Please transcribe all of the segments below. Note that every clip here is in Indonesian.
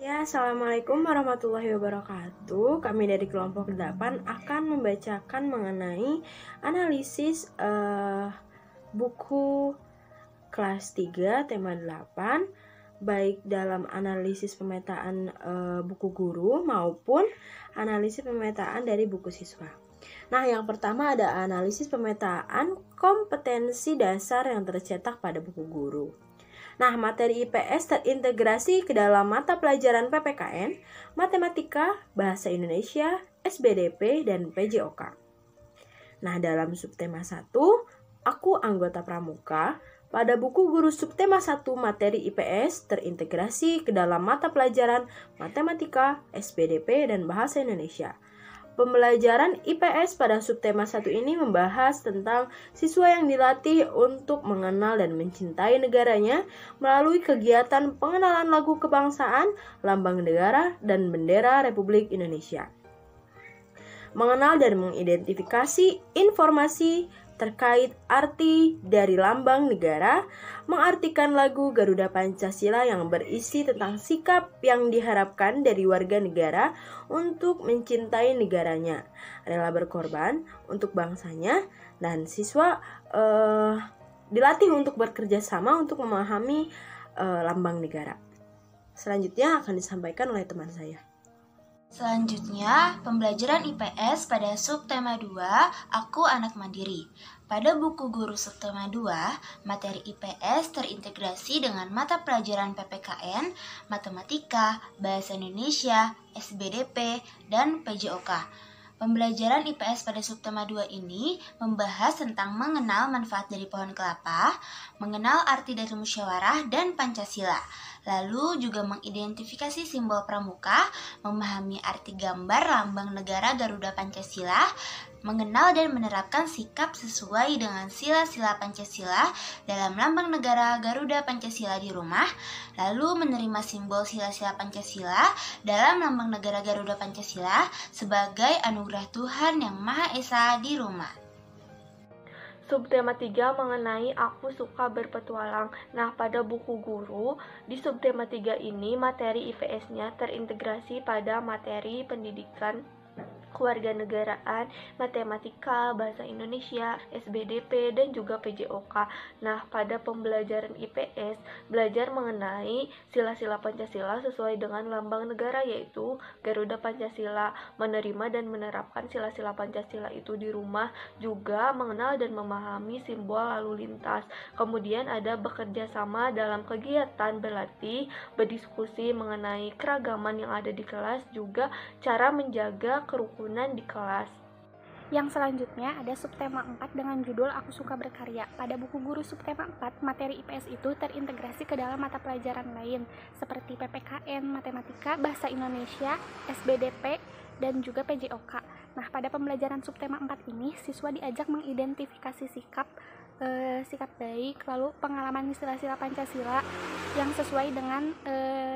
Ya, Assalamualaikum warahmatullahi wabarakatuh. Kami dari kelompok 8 akan membacakan mengenai analisis buku kelas 3 tema 8, baik dalam analisis pemetaan buku guru maupun analisis pemetaan dari buku siswa. Nah, yang pertama ada analisis pemetaan kompetensi dasar yang tercetak pada buku guru. Nah, materi IPS terintegrasi ke dalam mata pelajaran PPKN, Matematika, Bahasa Indonesia, SBDP, dan PJOK. Nah, dalam subtema 1, aku anggota pramuka. Pada buku guru subtema 1 materi IPS terintegrasi ke dalam mata pelajaran Matematika, SBDP, dan Bahasa Indonesia. Pembelajaran IPS pada subtema 1 ini membahas tentang siswa yang dilatih untuk mengenal dan mencintai negaranya melalui kegiatan pengenalan lagu kebangsaan, lambang negara, dan bendera Republik Indonesia. Mengenal dan mengidentifikasi informasi terkait arti dari lambang negara, mengartikan lagu Garuda Pancasila yang berisi tentang sikap yang diharapkan dari warga negara untuk mencintai negaranya, rela berkorban untuk bangsanya, dan siswa dilatih untuk bekerja sama untuk memahami lambang negara. Selanjutnya akan disampaikan oleh teman saya. Selanjutnya, pembelajaran IPS pada subtema 2, Aku Anak Mandiri. Pada buku guru subtema 2, materi IPS terintegrasi dengan mata pelajaran PPKN, Matematika, Bahasa Indonesia, SBDP, dan PJOK. Pembelajaran IPS pada subtema 2 ini membahas tentang mengenal manfaat dari pohon kelapa, mengenal arti dari musyawarah dan Pancasila. Lalu juga mengidentifikasi simbol pramuka, memahami arti gambar lambang negara Garuda Pancasila, mengenal dan menerapkan sikap sesuai dengan sila-sila Pancasila dalam lambang negara Garuda Pancasila di rumah, lalu menerima simbol sila-sila Pancasila dalam lambang negara Garuda Pancasila sebagai anugerah Tuhan Yang Maha Esa di rumah. Subtema 3 mengenai Aku Suka Berpetualang. Nah, pada buku guru, di subtema 3 ini materi IPS-nya terintegrasi pada materi pendidikan kewarganegaraan, Matematika, Bahasa Indonesia, SBDP, dan juga PJOK. Nah, pada pembelajaran IPS, belajar mengenai sila-sila Pancasila sesuai dengan lambang negara, yaitu Garuda Pancasila, menerima dan menerapkan sila-sila Pancasila itu di rumah, juga mengenal dan memahami simbol lalu lintas. Kemudian ada bekerja sama dalam kegiatan berlatih, berdiskusi mengenai keragaman yang ada di kelas, juga cara menjaga kerukunan di kelas. Yang selanjutnya ada subtema 4 dengan judul Aku Suka Berkarya. Pada buku guru subtema 4, materi IPS itu terintegrasi ke dalam mata pelajaran lain seperti PPKN, Matematika, Bahasa Indonesia, SBDP, dan juga PJOK. Nah, pada pembelajaran subtema 4 ini, siswa diajak mengidentifikasi sikap baik, lalu pengalaman sila-sila Pancasila yang sesuai dengan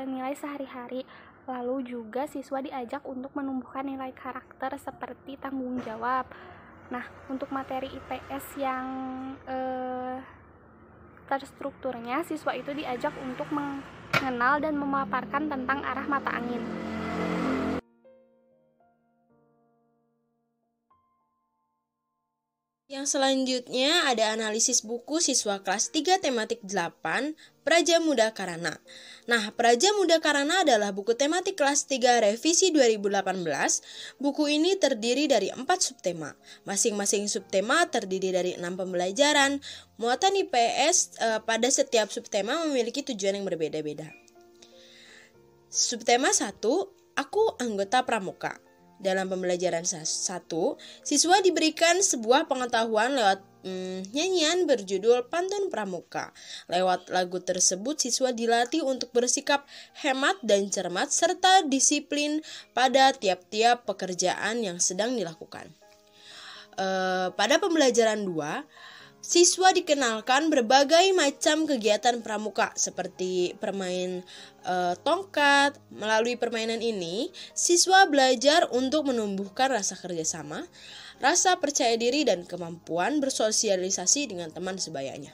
nilai sehari-hari. Lalu juga siswa diajak untuk menumbuhkan nilai karakter seperti tanggung jawab. Nah, untuk materi IPS yang terstrukturnya, siswa itu diajak untuk mengenal dan memaparkan tentang arah mata angin. Yang selanjutnya ada analisis buku siswa kelas 3 tematik 8, Praja Muda Karana. Nah, Praja Muda Karana adalah buku tematik kelas 3 revisi 2018. Buku ini terdiri dari 4 subtema. Masing-masing subtema terdiri dari 6 pembelajaran. Muatan IPS pada setiap subtema memiliki tujuan yang berbeda-beda. Subtema 1, Aku Anggota Pramuka. Dalam pembelajaran 1, siswa diberikan sebuah pengetahuan lewat nyanyian berjudul Pantun Pramuka. Lewat lagu tersebut, siswa dilatih untuk bersikap hemat dan cermat serta disiplin pada tiap-tiap pekerjaan yang sedang dilakukan. Pada pembelajaran 2, siswa dikenalkan berbagai macam kegiatan pramuka seperti permain tongkat. Melalui permainan ini, siswa belajar untuk menumbuhkan rasa kerjasama, rasa percaya diri, dan kemampuan bersosialisasi dengan teman sebayanya.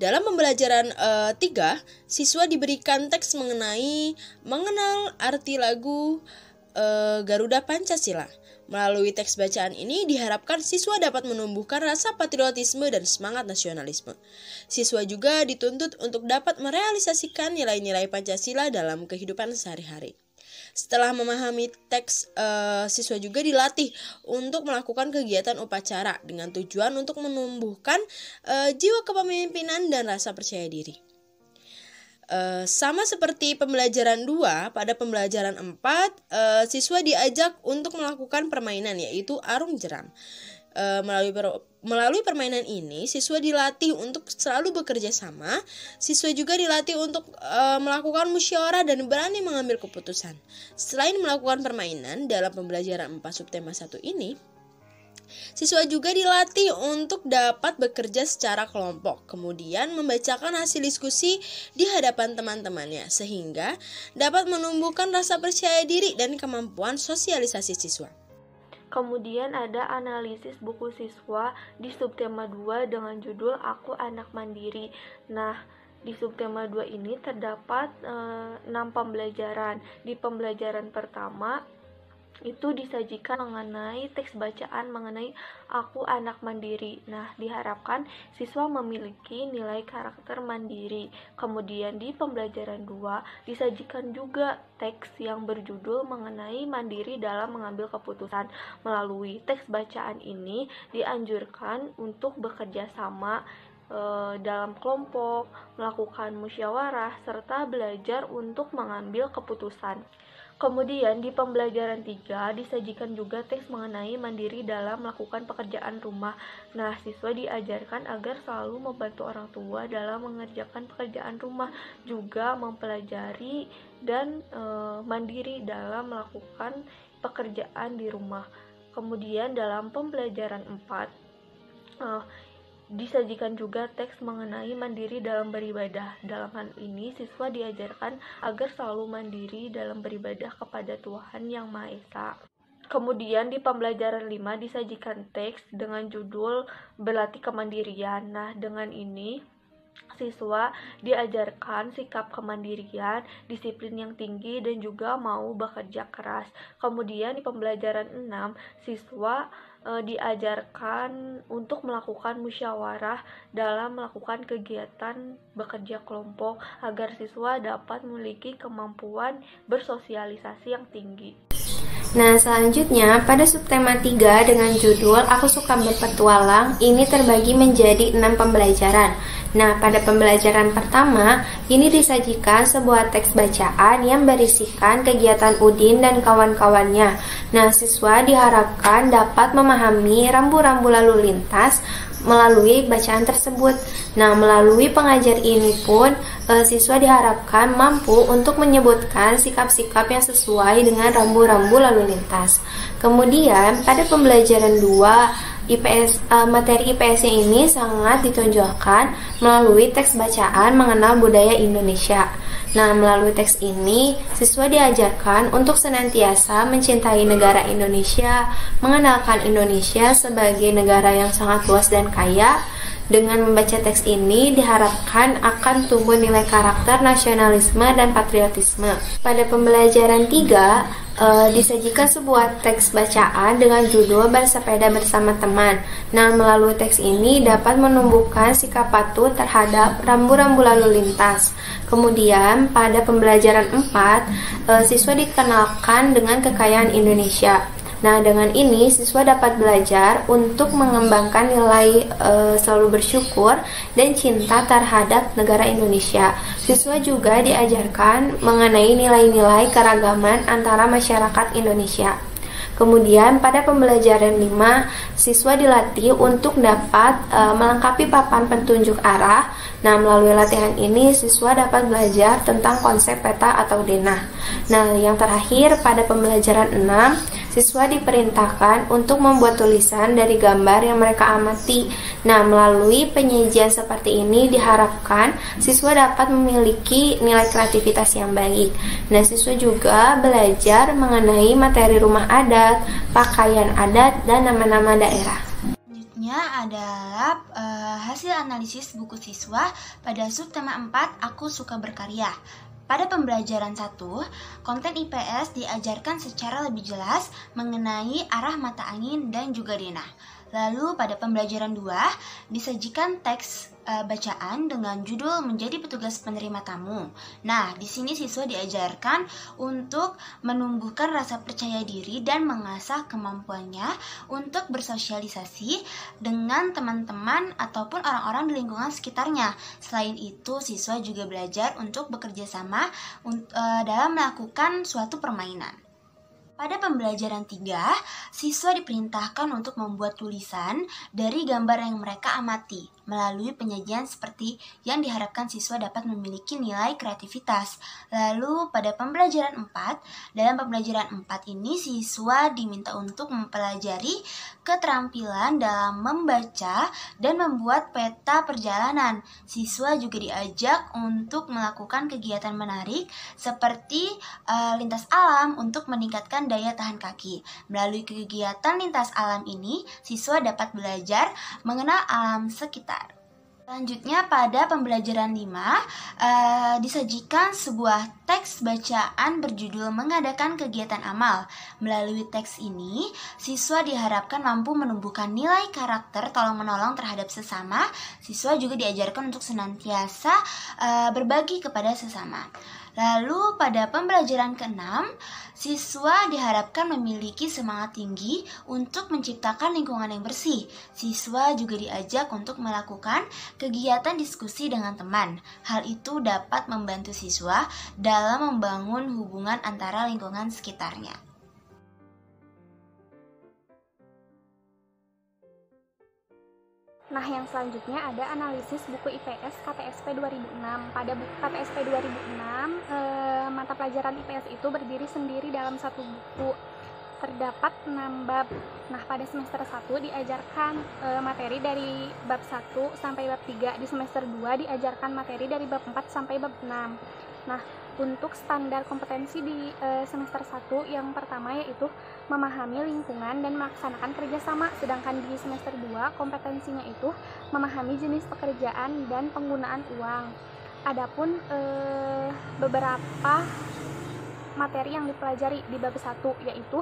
Dalam pembelajaran 3, siswa diberikan teks mengenal arti lagu Garuda Pancasila. Melalui teks bacaan ini diharapkan siswa dapat menumbuhkan rasa patriotisme dan semangat nasionalisme. Siswa juga dituntut untuk dapat merealisasikan nilai-nilai Pancasila dalam kehidupan sehari-hari. Setelah memahami teks, siswa juga dilatih untuk melakukan kegiatan upacara dengan tujuan untuk menumbuhkan jiwa kepemimpinan dan rasa percaya diri. Sama seperti pembelajaran 2, pada pembelajaran 4, siswa diajak untuk melakukan permainan yaitu arung jeram. Melalui permainan ini, siswa dilatih untuk selalu bekerja sama. Siswa juga dilatih untuk melakukan musyawarah dan berani mengambil keputusan. Selain melakukan permainan dalam pembelajaran 4 subtema 1 ini, siswa juga dilatih untuk dapat bekerja secara kelompok, kemudian membacakan hasil diskusi di hadapan teman-temannya, sehingga dapat menumbuhkan rasa percaya diri dan kemampuan sosialisasi siswa. Kemudian ada analisis buku siswa di subtema 2 dengan judul Aku Anak Mandiri. Nah, di subtema 2 ini terdapat 6 pembelajaran. Di pembelajaran pertama, itu disajikan mengenai teks bacaan mengenai Aku Anak Mandiri. Nah, diharapkan siswa memiliki nilai karakter mandiri. Kemudian di pembelajaran 2 disajikan juga teks yang berjudul mengenai mandiri dalam mengambil keputusan. Melalui teks bacaan ini dianjurkan untuk bekerja sama dalam kelompok, melakukan musyawarah, serta belajar untuk mengambil keputusan. Kemudian di pembelajaran 3 disajikan juga teks mengenai mandiri dalam melakukan pekerjaan rumah. Nah, siswa diajarkan agar selalu membantu orang tua dalam mengerjakan pekerjaan rumah, juga mempelajari dan mandiri dalam melakukan pekerjaan di rumah. Kemudian dalam pembelajaran 4 disajikan juga teks mengenai mandiri dalam beribadah. Dalam hal ini, siswa diajarkan agar selalu mandiri dalam beribadah kepada Tuhan Yang Maha Esa. Kemudian di pembelajaran 5 disajikan teks dengan judul Berlatih Kemandirian. Nah, dengan ini siswa diajarkan sikap kemandirian, disiplin yang tinggi, dan juga mau bekerja keras. Kemudian di pembelajaran 6, siswa diajarkan untuk melakukan musyawarah dalam melakukan kegiatan bekerja kelompok agar siswa dapat memiliki kemampuan bersosialisasi yang tinggi. Nah, selanjutnya pada subtema 3 dengan judul Aku Suka Berpetualang ini terbagi menjadi 6 pembelajaran. Nah, pada pembelajaran pertama, ini disajikan sebuah teks bacaan yang berisikan kegiatan Udin dan kawan-kawannya. Nah, siswa diharapkan dapat memahami rambu-rambu lalu lintas melalui bacaan tersebut. Nah, melalui pengajar ini pun, siswa diharapkan mampu untuk menyebutkan sikap-sikap yang sesuai dengan rambu-rambu lalu lintas. Kemudian, pada pembelajaran 2, materi IPS ini sangat ditonjolkan melalui teks bacaan mengenal budaya Indonesia. Nah, melalui teks ini, siswa diajarkan untuk senantiasa mencintai negara Indonesia, mengenalkan Indonesia sebagai negara yang sangat luas dan kaya. Dengan membaca teks ini, diharapkan akan tumbuh nilai karakter nasionalisme dan patriotisme. Pada pembelajaran 3, disajikan sebuah teks bacaan dengan judul Bersepeda Bersama Teman. Nah, melalui teks ini dapat menumbuhkan sikap patuh terhadap rambu-rambu lalu lintas. Kemudian, pada pembelajaran 4, siswa dikenalkan dengan kekayaan Indonesia. Nah, dengan ini siswa dapat belajar untuk mengembangkan nilai selalu bersyukur dan cinta terhadap negara Indonesia. Siswa juga diajarkan mengenai nilai-nilai keragaman antara masyarakat Indonesia. Kemudian pada pembelajaran 5, siswa dilatih untuk dapat melengkapi papan petunjuk arah. Nah, melalui latihan ini siswa dapat belajar tentang konsep peta atau denah. Nah, yang terakhir pada pembelajaran 6, siswa diperintahkan untuk membuat tulisan dari gambar yang mereka amati. Nah, melalui penyajian seperti ini diharapkan siswa dapat memiliki nilai kreativitas yang baik. Nah, siswa juga belajar mengenai materi rumah adat, pakaian adat, dan nama-nama daerah. Selanjutnya selanjutnya adalah hasil analisis buku siswa pada subtema 4 Aku Suka Berkarya. Pada pembelajaran 1, konten IPS diajarkan secara lebih jelas mengenai arah mata angin dan juga denah. Lalu pada pembelajaran 2, disajikan teks bacaan dengan judul Menjadi Petugas Penerima Tamu. Nah, di sini siswa diajarkan untuk menumbuhkan rasa percaya diri dan mengasah kemampuannya untuk bersosialisasi dengan teman-teman ataupun orang-orang di lingkungan sekitarnya. Selain itu, siswa juga belajar untuk bekerja sama dalam melakukan suatu permainan. Pada pembelajaran 3, siswa diperintahkan untuk membuat tulisan dari gambar yang mereka amati melalui penyajian seperti yang diharapkan siswa dapat memiliki nilai kreativitas. Lalu pada pembelajaran 4, dalam pembelajaran 4 ini siswa diminta untuk mempelajari keterampilan dalam membaca dan membuat peta perjalanan. Siswa juga diajak untuk melakukan kegiatan menarik seperti lintas alam untuk meningkatkan daya tahan kaki. Melalui kegiatan lintas alam ini, siswa dapat belajar mengenal alam sekitar. Selanjutnya pada pembelajaran 5, disajikan sebuah teks bacaan berjudul Mengadakan Kegiatan Amal. Melalui teks ini, siswa diharapkan mampu menumbuhkan nilai karakter tolong-menolong terhadap sesama. Siswa juga diajarkan untuk senantiasa berbagi kepada sesama. Lalu pada pembelajaran ke-6, siswa diharapkan memiliki semangat tinggi untuk menciptakan lingkungan yang bersih. Siswa juga diajak untuk melakukan kegiatan diskusi dengan teman. Hal itu dapat membantu siswa dalam membangun hubungan antara lingkungan sekitarnya. Nah, yang selanjutnya ada analisis buku IPS KTSP 2006. Pada buku KTSP 2006, mata pelajaran IPS itu berdiri sendiri dalam satu buku. Terdapat 6 bab. Nah, pada semester 1 diajarkan materi dari bab 1 sampai bab 3. Di semester 2 diajarkan materi dari bab 4 sampai bab 6. Nah, untuk standar kompetensi di semester 1 yang pertama yaitu memahami lingkungan dan melaksanakan kerjasama, sedangkan di semester 2 kompetensinya itu memahami jenis pekerjaan dan penggunaan uang. Adapun beberapa materi yang dipelajari di bab 1 yaitu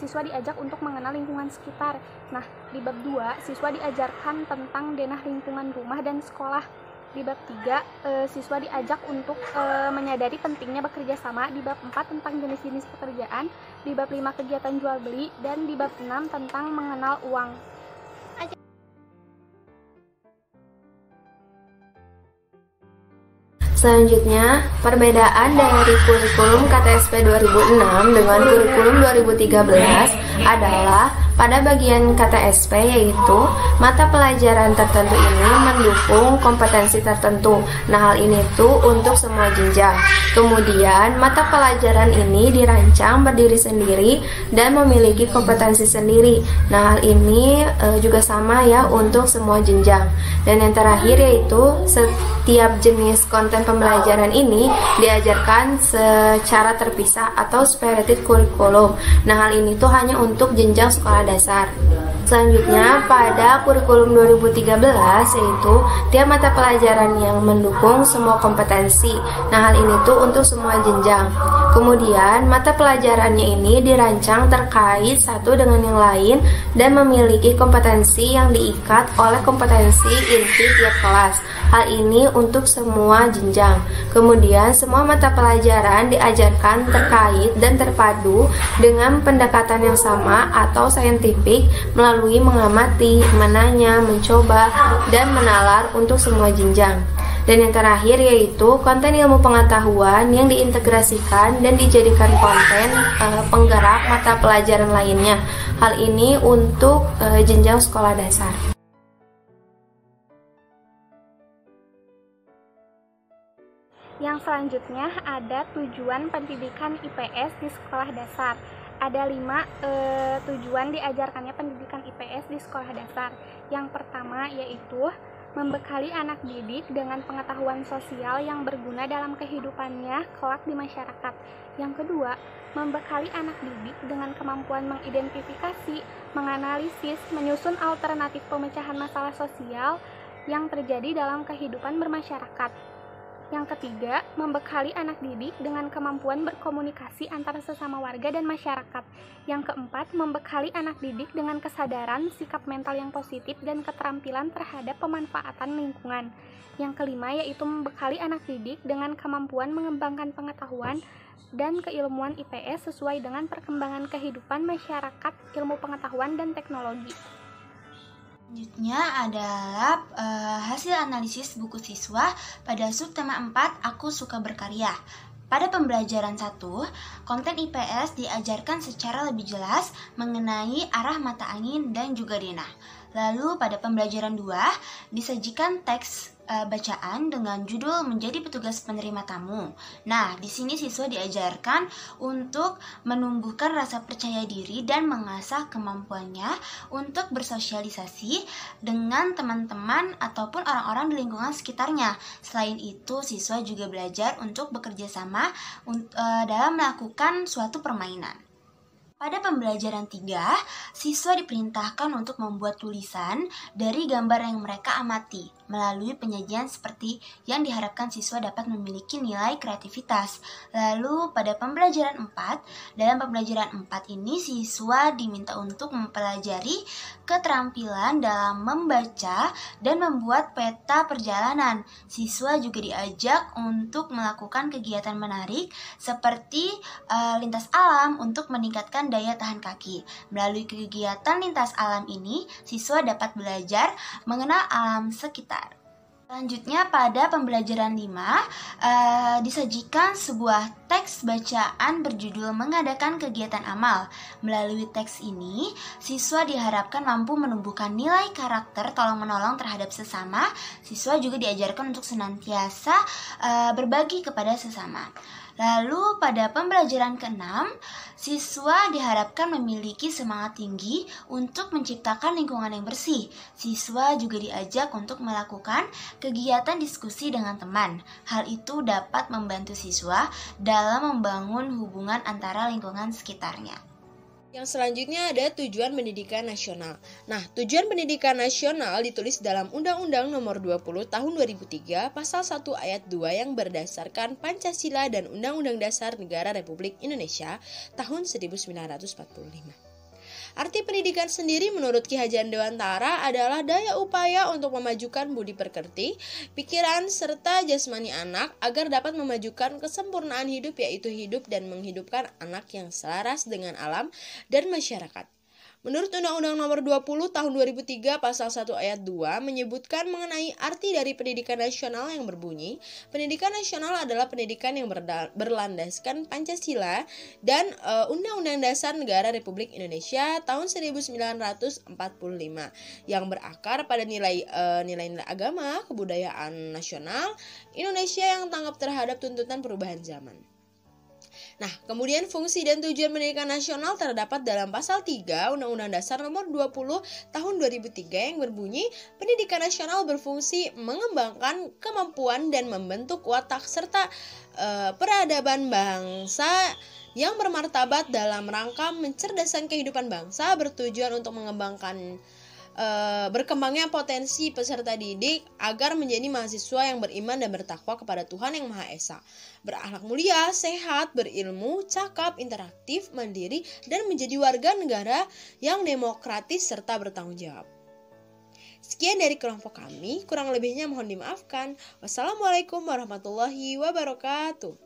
siswa diajak untuk mengenal lingkungan sekitar. Nah, di bab 2 siswa diajarkan tentang denah lingkungan rumah dan sekolah. Di bab 3, siswa diajak untuk menyadari pentingnya bekerja sama. Di bab 4 tentang jenis-jenis pekerjaan. Di bab 5 kegiatan jual beli. Dan di bab 6 tentang mengenal uang. Selanjutnya, perbedaan dari kurikulum KTSP 2006 dengan kurikulum 2013 adalah pada bagian KTSP yaitu mata pelajaran tertentu ini mendukung kompetensi tertentu. Nah, hal ini tuh untuk semua jenjang. Kemudian, mata pelajaran ini dirancang berdiri sendiri dan memiliki kompetensi sendiri. Nah, hal ini juga sama ya untuk semua jenjang. Dan yang terakhir yaitu setiap jenis konten pembelajaran ini diajarkan secara terpisah atau separated curriculum. Nah, hal ini tuh hanya untuk jenjang sekolah dasar. Selanjutnya, pada kurikulum 2013 yaitu tiap mata pelajaran yang mendukung semua kompetensi. Nah, hal ini tuh untuk semua jenjang. Kemudian, mata pelajarannya ini dirancang terkait satu dengan yang lain dan memiliki kompetensi yang diikat oleh kompetensi inti tiap kelas. Hal ini untuk semua jenjang. Kemudian, semua mata pelajaran diajarkan terkait dan terpadu dengan pendekatan yang sama atau saintifik melalui mengamati, menanya, mencoba, dan menalar untuk semua jenjang. Dan yang terakhir yaitu konten ilmu pengetahuan yang diintegrasikan dan dijadikan konten penggerak mata pelajaran lainnya. Hal ini untuk jenjang sekolah dasar. Yang selanjutnya ada tujuan pendidikan IPS di sekolah dasar. Ada 5 tujuan diajarkannya pendidikan IPS di sekolah dasar. Yang pertama yaitu membekali anak didik dengan pengetahuan sosial yang berguna dalam kehidupannya kelak di masyarakat. Yang kedua, membekali anak didik dengan kemampuan mengidentifikasi, menganalisis, menyusun alternatif pemecahan masalah sosial yang terjadi dalam kehidupan bermasyarakat. Yang ketiga, membekali anak didik dengan kemampuan berkomunikasi antara sesama warga dan masyarakat. Yang keempat, membekali anak didik dengan kesadaran, sikap mental yang positif, dan keterampilan terhadap pemanfaatan lingkungan. Yang kelima, yaitu membekali anak didik dengan kemampuan mengembangkan pengetahuan dan keilmuan IPS sesuai dengan perkembangan kehidupan masyarakat, ilmu pengetahuan, dan teknologi. Selanjutnya adalah hasil analisis buku siswa pada subtema 4 Aku Suka Berkarya. Pada pembelajaran 1, konten IPS diajarkan secara lebih jelas mengenai arah mata angin dan juga denah. Lalu pada pembelajaran 2, disajikan teks bacaan dengan judul Menjadi Petugas Penerima Tamu. Nah, di sini siswa diajarkan untuk menumbuhkan rasa percaya diri dan mengasah kemampuannya untuk bersosialisasi dengan teman-teman ataupun orang-orang di lingkungan sekitarnya. Selain itu, siswa juga belajar untuk bekerja sama dalam melakukan suatu permainan. Pada pembelajaran 3, siswa diperintahkan untuk membuat tulisan dari gambar yang mereka amati melalui penyajian seperti yang diharapkan siswa dapat memiliki nilai kreativitas. Lalu pada pembelajaran 4, dalam pembelajaran 4 ini siswa diminta untuk mempelajari keterampilan dalam membaca dan membuat peta perjalanan. Siswa juga diajak untuk melakukan kegiatan menarik seperti lintas alam untuk meningkatkan daya tahan kaki. Melalui kegiatan lintas alam ini, siswa dapat belajar mengenal alam sekitar. Selanjutnya pada pembelajaran 5, disajikan sebuah teks bacaan berjudul Mengadakan Kegiatan Amal. Melalui teks ini, siswa diharapkan mampu menumbuhkan nilai karakter tolong-menolong terhadap sesama. Siswa juga diajarkan untuk senantiasa berbagi kepada sesama. Lalu pada pembelajaran ke-6, siswa diharapkan memiliki semangat tinggi untuk menciptakan lingkungan yang bersih. Siswa juga diajak untuk melakukan kegiatan diskusi dengan teman. Hal itu dapat membantu siswa dalam membangun hubungan antara lingkungan sekitarnya. Yang selanjutnya ada tujuan pendidikan nasional. Nah, tujuan pendidikan nasional ditulis dalam Undang-Undang Nomor 20 Tahun 2003 Pasal 1 Ayat 2 yang berdasarkan Pancasila dan Undang-Undang Dasar Negara Republik Indonesia tahun 1945. Arti pendidikan sendiri menurut Ki Hajar Dewantara adalah daya upaya untuk memajukan budi pekerti, pikiran, serta jasmani anak agar dapat memajukan kesempurnaan hidup, yaitu hidup dan menghidupkan anak yang selaras dengan alam dan masyarakat. Menurut Undang-Undang Nomor 20 Tahun 2003 Pasal 1 Ayat 2 menyebutkan mengenai arti dari pendidikan nasional yang berbunyi, pendidikan nasional adalah pendidikan yang berlandaskan Pancasila dan Undang-Undang Dasar Negara Republik Indonesia tahun 1945 yang berakar pada nilai-nilai agama, kebudayaan nasional Indonesia yang tanggap terhadap tuntutan perubahan zaman. Nah, kemudian fungsi dan tujuan pendidikan nasional terdapat dalam pasal 3 Undang-Undang Dasar Nomor 20 Tahun 2003 yang berbunyi, pendidikan nasional berfungsi mengembangkan kemampuan dan membentuk watak serta peradaban bangsa yang bermartabat dalam rangka mencerdaskan kehidupan bangsa, bertujuan untuk mengembangkan berkembangnya potensi peserta didik agar menjadi mahasiswa yang beriman dan bertakwa kepada Tuhan Yang Maha Esa, berakhlak mulia, sehat, berilmu, cakap, interaktif, mandiri, dan menjadi warga negara yang demokratis serta bertanggung jawab. Sekian dari kelompok kami, kurang lebihnya mohon dimaafkan. Wassalamualaikum warahmatullahi wabarakatuh.